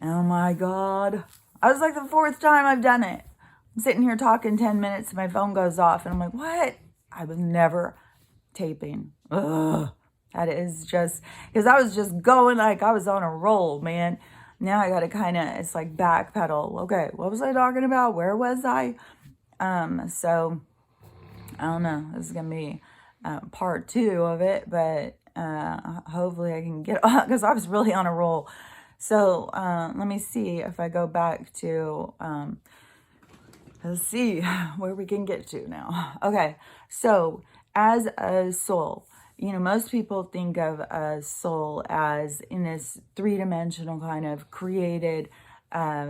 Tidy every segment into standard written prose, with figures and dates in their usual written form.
Oh my God. I was like the fourth time I've done it. I'm sitting here talking 10 minutes, my phone goes off, and I'm like, what? I was never taping. Ugh. That is just, because I was just going like I was on a roll, man. Now I got to kind of, it's like backpedal. Okay, what was I talking about? Where was I? So I don't know. This is going to be part 2 of it, but hopefully I can get on, because I was really on a roll. So let me see if I go back to, let's see where we can get to now. Okay, so as a soul, most people think of a soul as in this 3-dimensional kind of created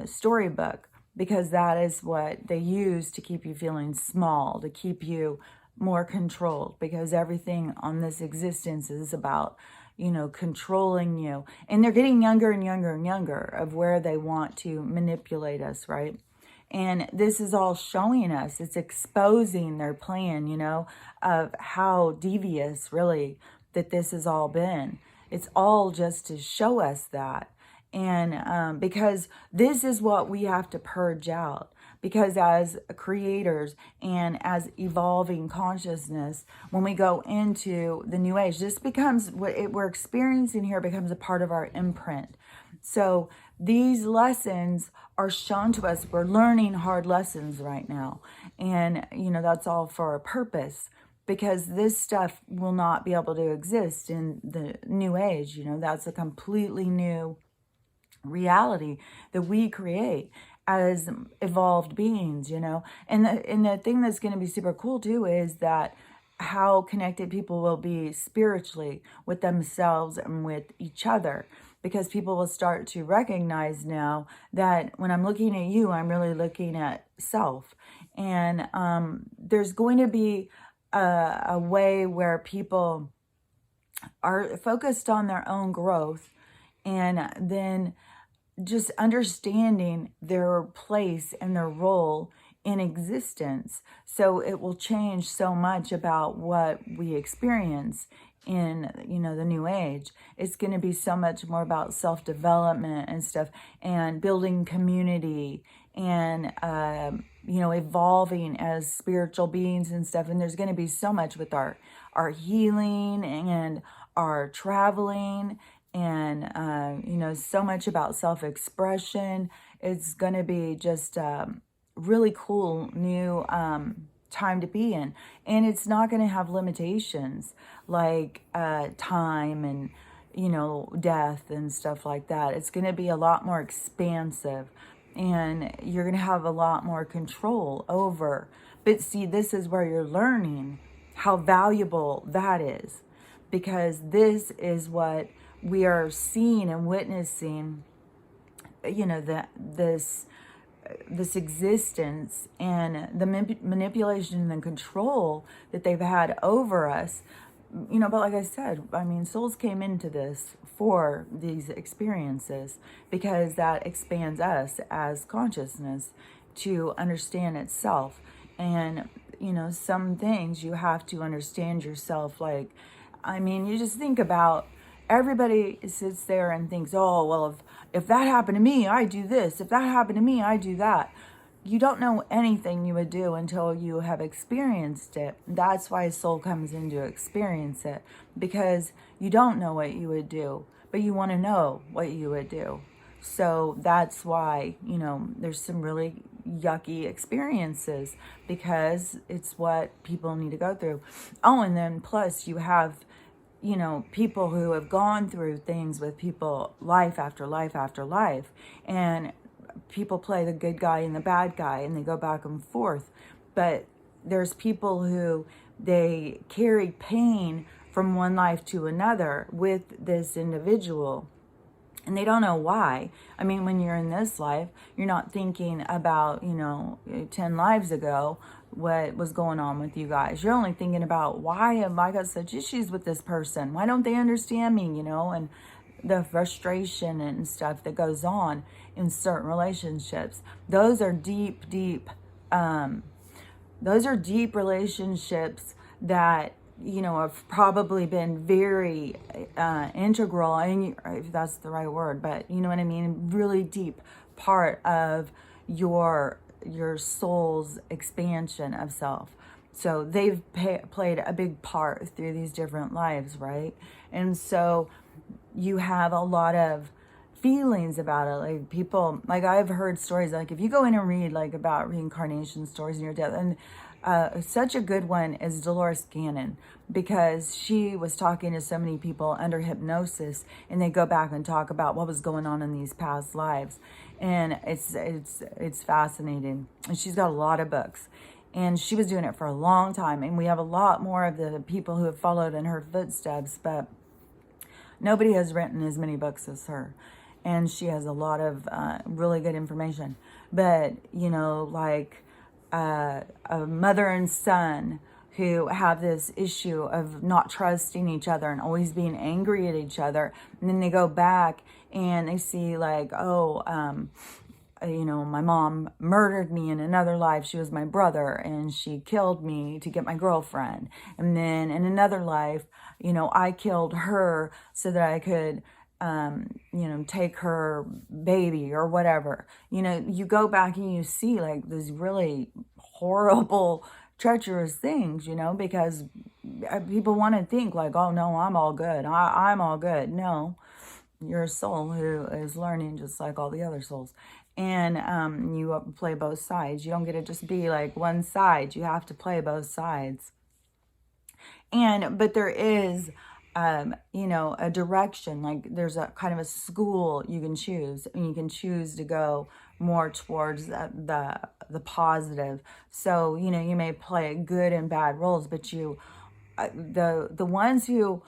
storybook, because that is what they use to keep you feeling small, to keep you more controlled, because everything on this existence is about, controlling you. And they're getting younger and younger and younger of where they want to manipulate us, right? And this is all showing us, it's exposing their plan, of how devious really that this has all been. It's all just to show us that. And because this is what we have to purge out. Because as creators and as evolving consciousness, when we go into the new age, this becomes what we're experiencing here, becomes a part of our imprint. So these lessons are shown to us. We're learning hard lessons right now. And, that's all for a purpose, because this stuff will not be able to exist in the new age. That's a completely new reality that we create as evolved beings, and the thing that's going to be super cool too is that how connected people will be spiritually with themselves and with each other, because people will start to recognize now that when I'm looking at you, I'm really looking at self. And there's going to be a way where people are focused on their own growth, and then just understanding their place and their role in existence. So it will change so much about what we experience in, the new age. It's going to be so much more about self-development and stuff, and building community, and, evolving as spiritual beings and stuff. And there's going to be so much with our healing and our traveling, and, so much about self-expression. It's going to be just really cool new time to be in. And it's not going to have limitations like time and, death and stuff like that. It's going to be a lot more expansive, and you're going to have a lot more control over. But see, this is where you're learning how valuable that is, because this is what we are seeing and witnessing, this existence and the manipulation and control that they've had over us. But like I said, souls came into this for these experiences, because that expands us as consciousness to understand itself. And, some things you have to understand yourself. Like, you just think about, everybody sits there and thinks, oh, well, if that happened to me, I do this. If that happened to me, I do that. You don't know anything you would do until you have experienced it. That's why soul comes in to experience it, because you don't know what you would do, but you want to know what you would do. So that's why, there's some really yucky experiences, because it's what people need to go through. Oh, and then plus you have, people who have gone through things with people life after life after life, and people play the good guy and the bad guy, and they go back and forth. But there's people who, they carry pain from one life to another with this individual, and they don't know why. When you're in this life, you're not thinking about, 10 lives ago, what was going on with you guys. You're only thinking about, why have I got such issues with this person? Why don't they understand me, and the frustration and stuff that goes on in certain relationships. Those are deep relationships that have probably been very integral, and if that's the right word, but you know what I mean, really deep part of your soul's expansion of self. So they've played a big part through these different lives, right? And so you have a lot of feelings about it. Like people, like I've heard stories, like if you go in and read like about reincarnation stories in your death, and such a good one is Dolores Cannon, because she was talking to so many people under hypnosis, and they go back and talk about what was going on in these past lives, and it's fascinating. And she's got a lot of books, and she was doing it for a long time, and we have a lot more of the people who have followed in her footsteps, but nobody has written as many books as her. And she has a lot of really good information. But, like a mother and son who have this issue of not trusting each other and always being angry at each other. And then they go back and they see like, my mom murdered me in another life. She was my brother and she killed me to get my girlfriend. And then in another life, I killed her so that I could, take her baby or whatever. You go back and you see like these really horrible, treacherous things, because people want to think like, oh no, I'm all good. I'm all good. No, you're a soul who is learning just like all the other souls. And you play both sides. You don't get to just be like one side. You have to play both sides. But there is, a direction, like there's a kind of a school you can choose, and you can choose to go more towards the positive. So, you may play good and bad roles, but the ones who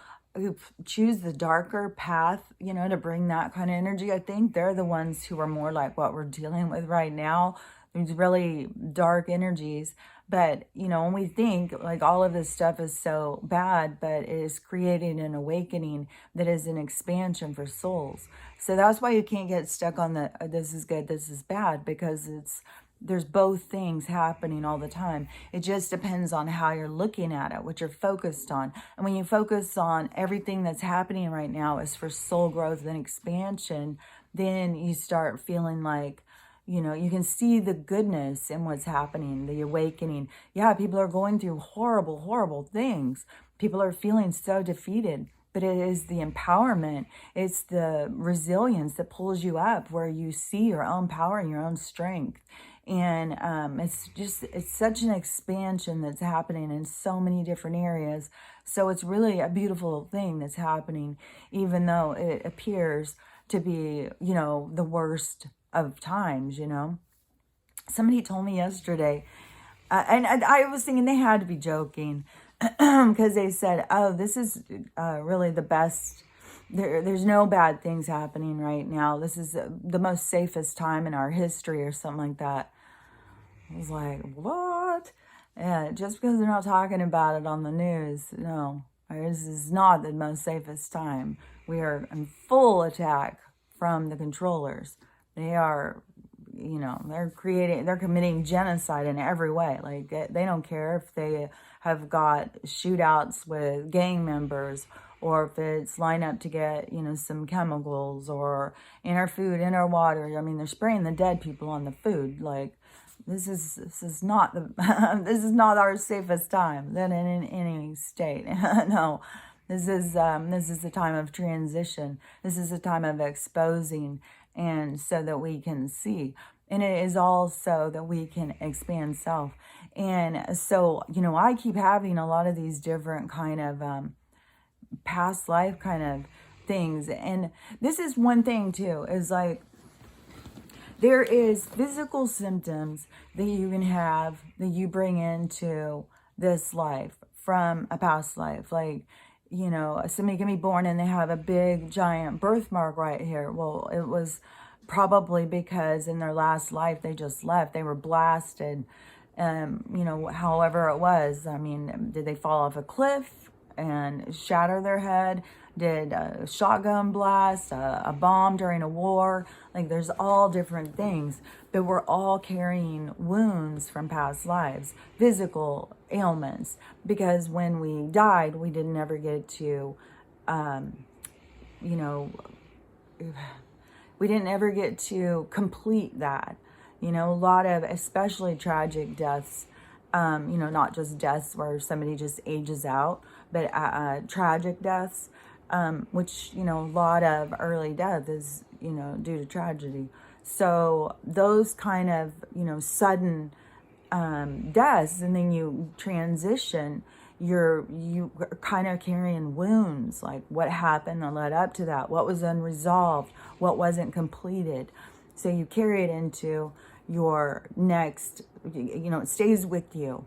choose the darker path, to bring that kind of energy, I think they're the ones who are more like what we're dealing with right now. There's really dark energies. But, when we think like all of this stuff is so bad, but it is creating an awakening that is an expansion for souls. So that's why you can't get stuck on the this is good, this is bad, because there's both things happening all the time. It just depends on how you're looking at it, what you're focused on. And when you focus on everything that's happening right now is for soul growth and expansion, then you start feeling like, you can see the goodness in what's happening, the awakening. Yeah, people are going through horrible, horrible things. People are feeling so defeated. But it is the empowerment, it's the resilience that pulls you up, where you see your own power and your own strength. And it's such an expansion that's happening in so many different areas. So it's really a beautiful thing that's happening, even though it appears to be, the worst of times, Somebody told me yesterday, and I was thinking they had to be joking, because they said, oh, this is really the best. There's no bad things happening right now. This is the most safest time in our history or something like that. I was like, what? Yeah, just because they're not talking about it on the news, no. This is not the most safest time. We are in full attack from the controllers. They are, they're committing genocide in every way. Like, they don't care if they have got shootouts with gang members, or if it's line up to get, some chemicals, or in our food, in our water. I mean, they're spraying the dead people on the food. Like, this is not this is not our safest time than in any state. No, this is a time of transition. This is a time of exposing, and so that we can see. And it is also that we can expand self. And so, I keep having a lot of these different kind of past life kind of things. And this is one thing too, is like, there is physical symptoms that you can have that you bring into this life from a past life. Like, somebody can be born and they have a big giant birthmark right here. Well, it was probably because in their last life they just left. They were blasted, however it was. I mean, did they fall off a cliff and shatter their head? Did a shotgun blast, a bomb during a war? Like, there's all different things, but we're all carrying wounds from past lives, physical ailments, because when we died, we didn't ever get to, you know, we didn't ever get to complete that. You know, a lot of especially tragic deaths, you know, not just deaths where somebody just ages out, but tragic deaths, which, you know, a lot of early death is, you know, due to tragedy. So those kind of, you know, sudden deaths, and then you transition, you kind of carrying wounds, like what happened that led up to that, what was unresolved, what wasn't completed. So you carry it into your next, you know, it stays with you.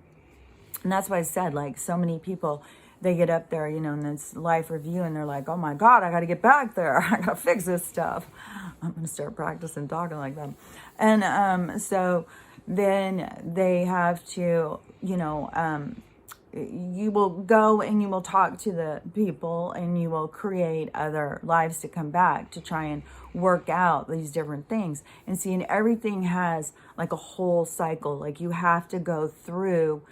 And that's why I said, like, so many people, they get up there, you know, in this life review, and they're like, oh my God, I got to get back there. I got to fix this stuff. I'm going to start practicing talking like them. And so then they have to, you know, you will go and you will talk to the people, and you will create other lives to come back to try and work out these different things. And see, and everything has like a whole cycle. Like you have to go through,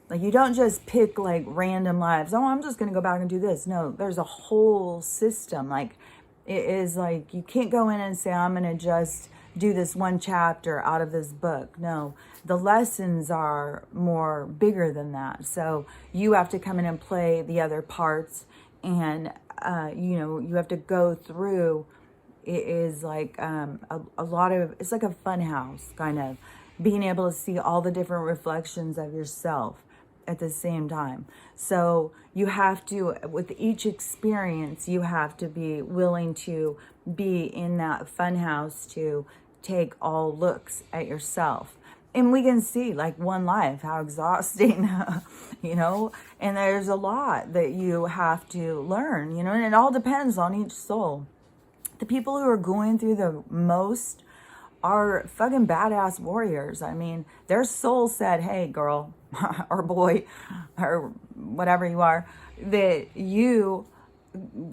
like you don't just pick like random lives. Oh, I'm just going to go back and do this. No, there's a whole system. Like it is like, you can't go in and say, I'm going to just do this one chapter out of this book. No, the lessons are more bigger than that. So you have to come in and play the other parts, and you know, you have to go through. It is like a lot of, it's like a fun house, kind of being able to see all the different reflections of yourself at the same time. So you have to, with each experience, you have to be willing to be in that fun house to take all looks at yourself. And we can see, like, one life, how exhausting, you know, and there's a lot that you have to learn, you know, and it all depends on each soul. The people who are going through the most are fucking badass warriors. I mean, their soul said, hey, girl, or boy, or whatever you are, that you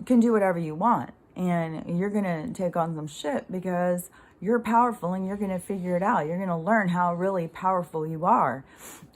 can do whatever you want. And you're going to take on some shit because you're powerful, and you're going to figure it out. You're going to learn how really powerful you are.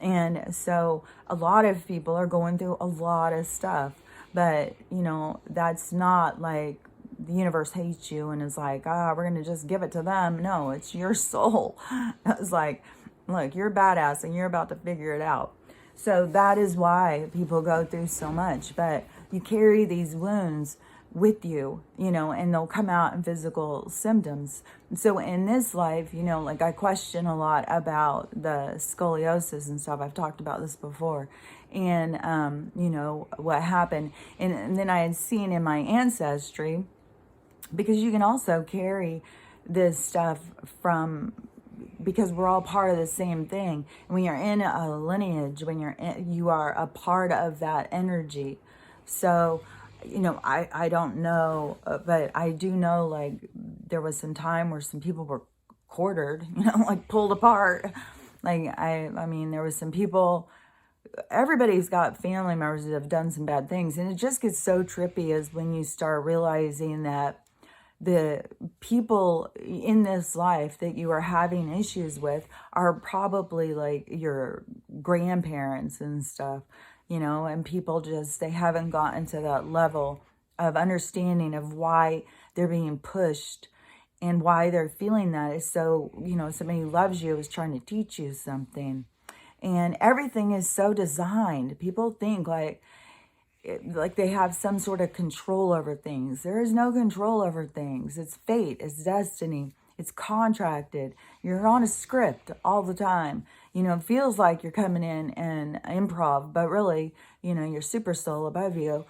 And so a lot of people are going through a lot of stuff. But, you know, that's not like the universe hates you and is like, we're going to just give it to them. No, it's your soul. It's like, look, you're badass and you're about to figure it out. So that is why people go through so much. But you carry these wounds with you, you know, and they'll come out in physical symptoms. So in this life, you know, like I question a lot about the scoliosis and stuff. I've talked about this before. And, you know, what happened. And then I had seen in my ancestry, because you can also carry this stuff from, because we're all part of the same thing. And when you're in a lineage, when you are a part of that energy. So, you know, I don't know, but I do know, like, there was some time where some people were quartered, you know, like pulled apart. Like, I mean, there was some people, everybody's got family members that have done some bad things. And it just gets so trippy is when you start realizing that the people in this life that you are having issues with are probably like your grandparents and stuff, you know, and people just, they haven't gotten to that level of understanding of why they're being pushed and why they're feeling that. Is so, you know, somebody who loves you is trying to teach you something. And everything is so designed. People think like they have some sort of control over things. There is no control over things. It's fate, it's destiny, it's contracted. You're on a script all the time. You know, it feels like you're coming in and improv, but really, you know, your super soul above you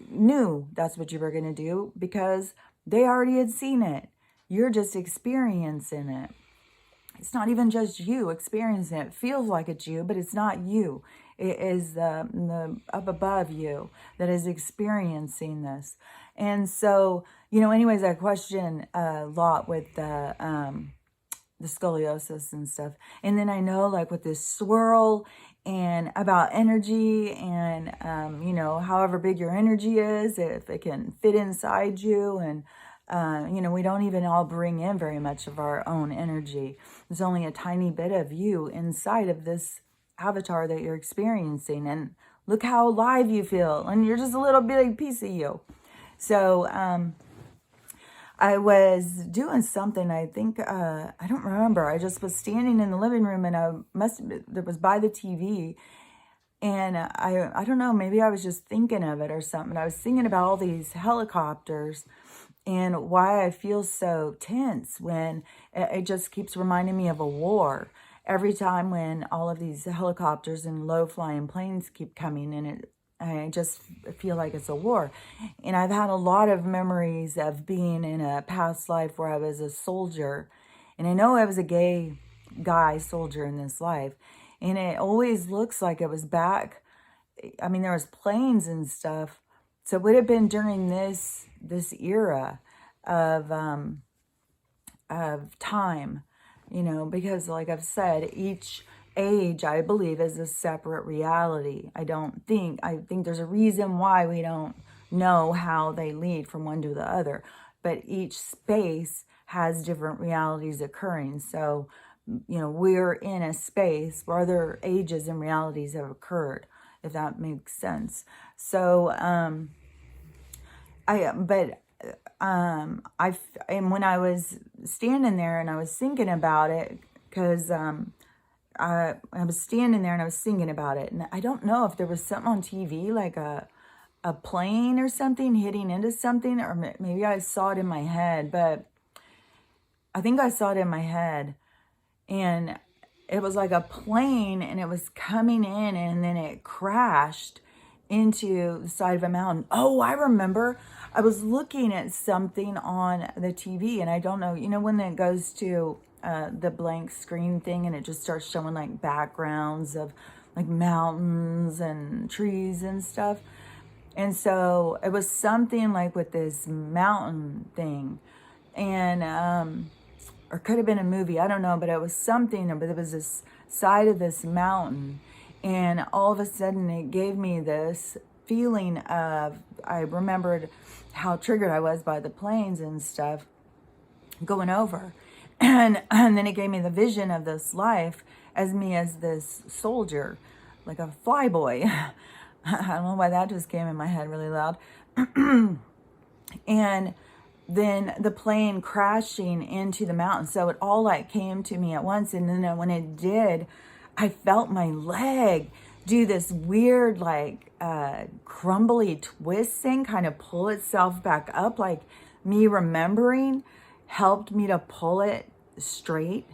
knew that's what you were going to do because they already had seen it. You're just experiencing it. It's not even just you experiencing it. It feels like it's you, but it's not you. It is the up above you that is experiencing this. And so, you know, anyways, I question a lot with the scoliosis and stuff. And then I know, like, with this swirl and about energy and, you know, however big your energy is, if it can fit inside you. And, you know, we don't even all bring in very much of our own energy. There's only a tiny bit of you inside of this avatar that you're experiencing, and look how alive you feel, and you're just a little bitty piece of you. So I was doing something, I think, I don't remember. I just was standing in the living room, and that was by the TV. And I don't know, maybe I was just thinking of it or something. I was thinking about all these helicopters and why I feel so tense when it just keeps reminding me of a war. Every time when all of these helicopters and low-flying planes keep coming, and I just feel like it's a war. And I've had a lot of memories of being in a past life where I was a soldier. And I know I was a gay guy soldier in this life. And it always looks like it was back. I mean, there was planes and stuff. So it would have been during this era of time, because like I've said, each age, I believe, is a separate reality. I think there's a reason why we don't know how they lead from one to the other, but each space has different realities occurring. So, we're in a space where other ages and realities have occurred, if that makes sense. So, and when I was standing there and I was thinking about it, because I was standing there and I was thinking about it, and I don't know if there was something on TV, like a plane or something hitting into something, or maybe I saw it in my head, but I think I saw it in my head, and it was like a plane, and it was coming in, and then it crashed into the side of a mountain. Oh, I remember. I was looking at something on the TV, and I don't know, when it goes to the blank screen thing, and it just starts showing like backgrounds of like mountains and trees and stuff. And so it was something like with this mountain thing, and or could have been a movie, I don't know, but it was something, but it was this side of this mountain, and all of a sudden it gave me this feeling of, I remembered how triggered I was by the planes and stuff going over, and then it gave me the vision of this life as me as this soldier, like a flyboy. I don't know why that just came in my head really loud. And then the plane crashing into the mountain. So it all like came to me at once. And then when it did, I felt my leg do this weird, like crumbly twist thing, kind of pull itself back up. Like me remembering helped me to pull it straight.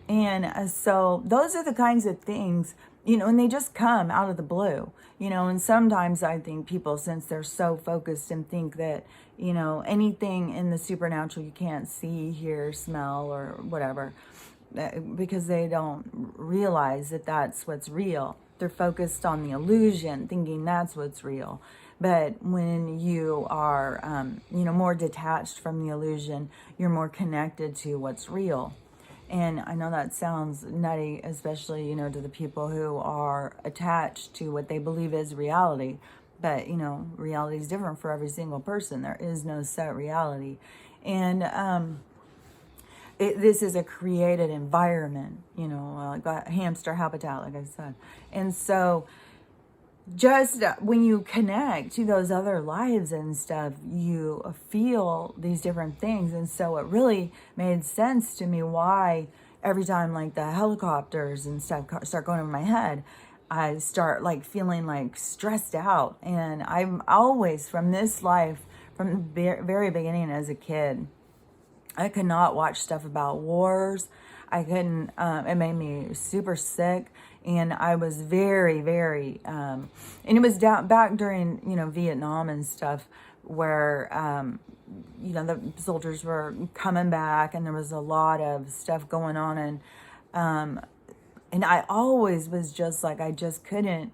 And so those are the kinds of things, and they just come out of the blue, and sometimes I think people, since they're so focused and think that, anything in the supernatural you can't see, hear, smell, or whatever, because they don't realize that that's what's real. They're focused on the illusion, thinking that's what's real. But when you are, more detached from the illusion, you're more connected to what's real. And I know that sounds nutty, especially, to the people who are attached to what they believe is reality. But, reality is different for every single person. There is no set reality. And this is a created environment, like a hamster habitat, like I said. And so just when you connect to those other lives and stuff, you feel these different things. And so it really made sense to me why every time like the helicopters and stuff start going over my head, I start like feeling like stressed out. And I'm always, from this life, from the very beginning as a kid, I could not watch stuff about wars. I couldn't, it made me super sick. And I was very, very, and it was back during, Vietnam and stuff, where, the soldiers were coming back, and there was a lot of stuff going on. And I always was just like, I just couldn't,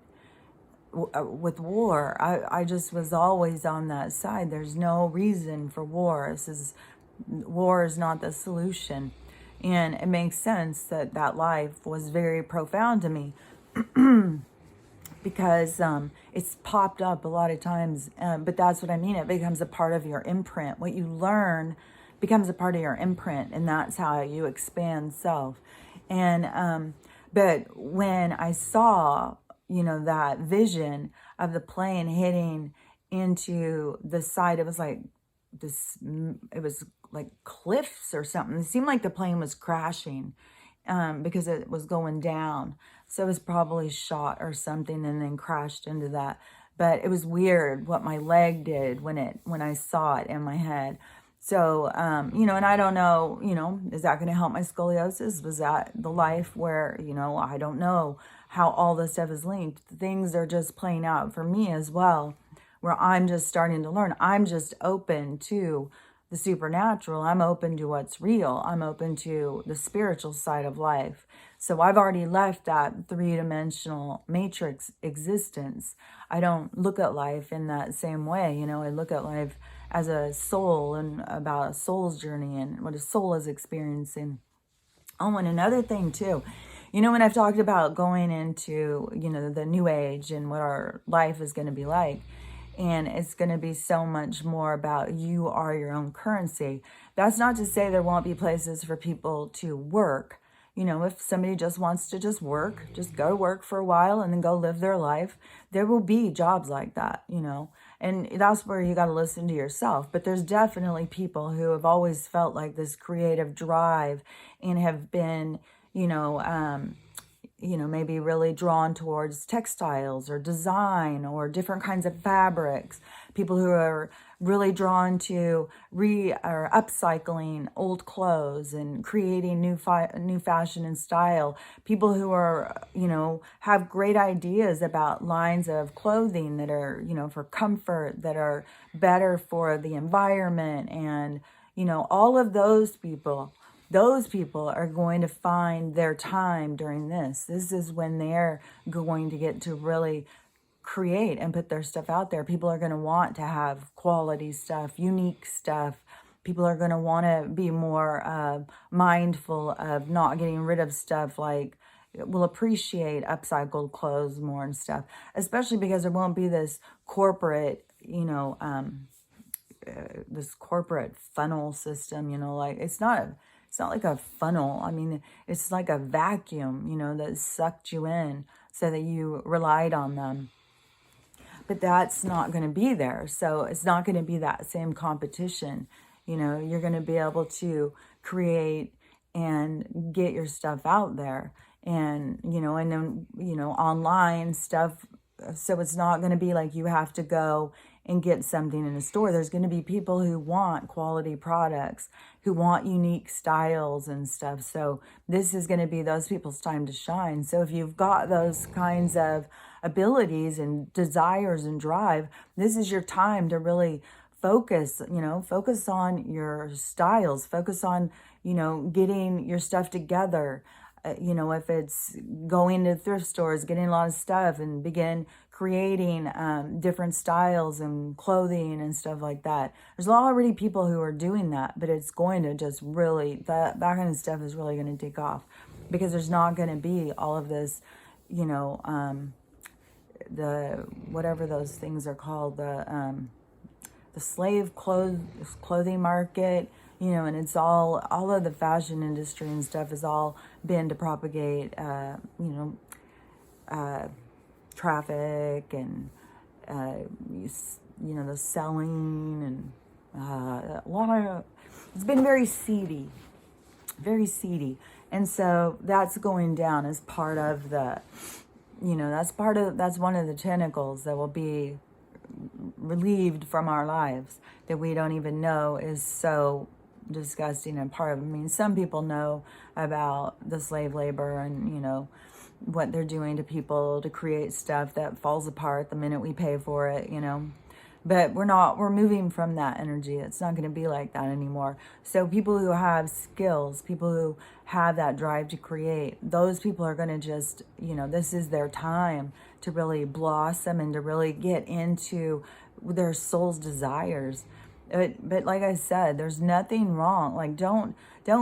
with war, I just was always on that side. There's no reason for war. War is not the solution. And it makes sense that life was very profound to me because it's popped up a lot of times. But that's what I mean. It becomes a part of your imprint. What you learn becomes a part of your imprint, and that's how you expand self. And But when I saw, that vision of the plane hitting into the side, it was like it was like cliffs or something. It seemed like the plane was crashing because it was going down. So it was probably shot or something and then crashed into that. But it was weird what my leg did when I saw it in my head. So, and I don't know, is that going to help my scoliosis? Was that the life where, I don't know how all this stuff is linked. Things are just playing out for me as well, where I'm just starting to learn. I'm just open to the supernatural. I'm open to what's real. I'm open to the spiritual side of life. So I've already left that three-dimensional matrix existence. I don't look at life in that same way. I look at life as a soul and about a soul's journey and what a soul is experiencing. Oh, and another thing too, when I've talked about going into, the new age and what our life is going to be like, and it's going to be so much more about you are your own currency. That's not to say there won't be places for people to work. If somebody just wants to just work, just go to work for a while and then go live their life, there will be jobs like that, and that's where you got to listen to yourself. But there's definitely people who have always felt like this creative drive and have been, maybe really drawn towards textiles or design or different kinds of fabrics. People who are really drawn to or upcycling old clothes and creating new fashion and style. People who are, have great ideas about lines of clothing that are, for comfort, that are better for the environment. And, all of those people are going to find their time during this. This is when they're going to get to really create and put their stuff out there. People are going to want to have quality stuff, unique stuff. People are going to want to be more mindful of not getting rid of stuff, like will appreciate upcycled clothes more and stuff, especially because there won't be this corporate, this corporate funnel system, like it's not like a funnel. I mean, it's like a vacuum, that sucked you in so that you relied on them. But that's not going to be there. So it's not going to be that same competition. You're going to be able to create and get your stuff out there and, and then, online stuff. So it's not going to be like you have to go and get something in a store. There's going to be people who want quality products, who want unique styles and stuff. So this is going to be those people's time to shine. So if you've got those kinds of abilities and desires and drive, this is your time to really focus on your styles, focus on, getting your stuff together. If it's going to thrift stores, getting a lot of stuff and begin creating different styles and clothing and stuff like that. There's already people who are doing that, but it's going to just really, that kind of stuff is really going to take off because there's not going to be all of this, the, whatever those things are called, the slave clothing market, and it's all of the fashion industry and stuff has all been to propagate, traffic and, the selling and a lot of, it's been very seedy. And so that's going down as part of the, that's one of the tentacles that will be relieved from our lives that we don't even know is so disgusting and part of it. I mean, some people know about the slave labor and, what they're doing to people to create stuff that falls apart the minute we pay for it, But we're moving from that energy. It's not going to be like that anymore. So people who have skills, people who have that drive to create, those people are going to just, this is their time to really blossom and to really get into their soul's desires. But like I said, there's nothing wrong. Like, don't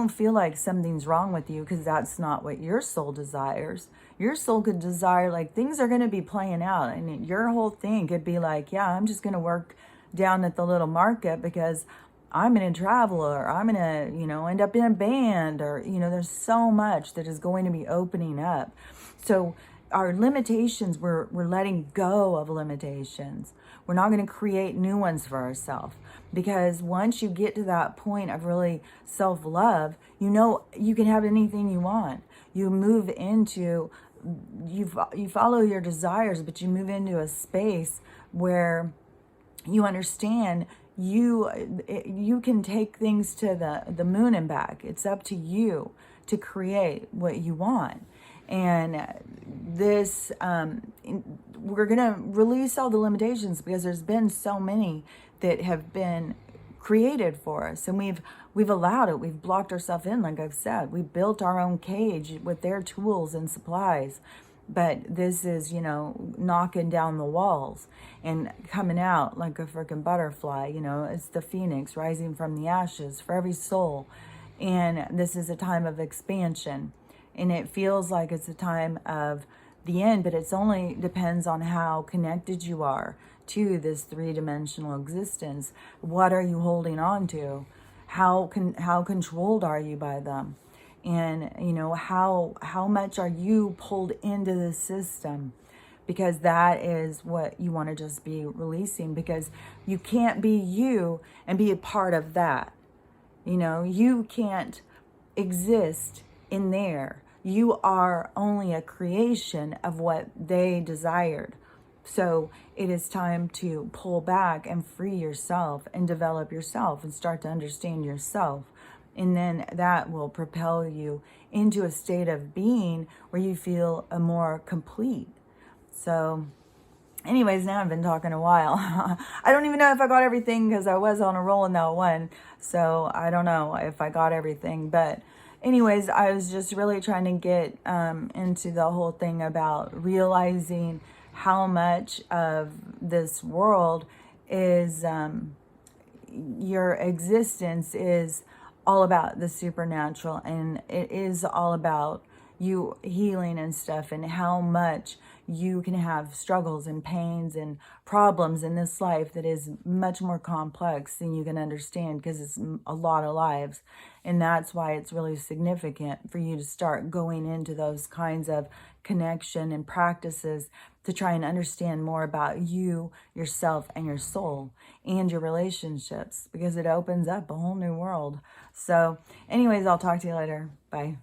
feel like something's wrong with you because that's not what your soul desires. Your soul could desire, like, things are going to be playing out. And your whole thing could be like, yeah, I'm just going to work down at the little market because I'm going to travel, or I'm going to, end up in a band, or, there's so much that is going to be opening up. So our limitations, we're letting go of limitations. We're not going to create new ones for ourselves, because once you get to that point of really self-love, you can have anything you want. You move into, you follow your desires, but you move into a space where you understand you can take things to the moon and back. It's up to you to create what you want. And this, we're going to release all the limitations, because there's been so many that have been created for us, and we've allowed it. We've blocked ourselves in, like I've said. We built our own cage with their tools and supplies. But this is, knocking down the walls and coming out like a freaking butterfly. It's the phoenix rising from the ashes for every soul. And this is a time of expansion. And it feels like it's a time of the end, but it's only depends on how connected you are to this three-dimensional existence. What are you holding on to? How controlled are you by them? And how much are you pulled into the system? Because that is what you want to just be releasing, because you can't be you and be a part of that. You can't exist in there. You are only a creation of what they desired. So it is time to pull back and free yourself and develop yourself and start to understand yourself. And then that will propel you into a state of being where you feel more complete. So anyways, now I've been talking a while. I don't even know if I got everything, because I was on a roll in that one. So I don't know if I got everything. But anyways, I was just really trying to get into the whole thing about realizing how much of this world is, your existence is all about the supernatural, and it is all about you healing and stuff, and how much you can have struggles and pains and problems in this life that is much more complex than you can understand, because it's a lot of lives. And that's why it's really significant for you to start going into those kinds of connection and practices to try and understand more about you, yourself, and your soul, and your relationships, because it opens up a whole new world. So anyways, I'll talk to you later. Bye.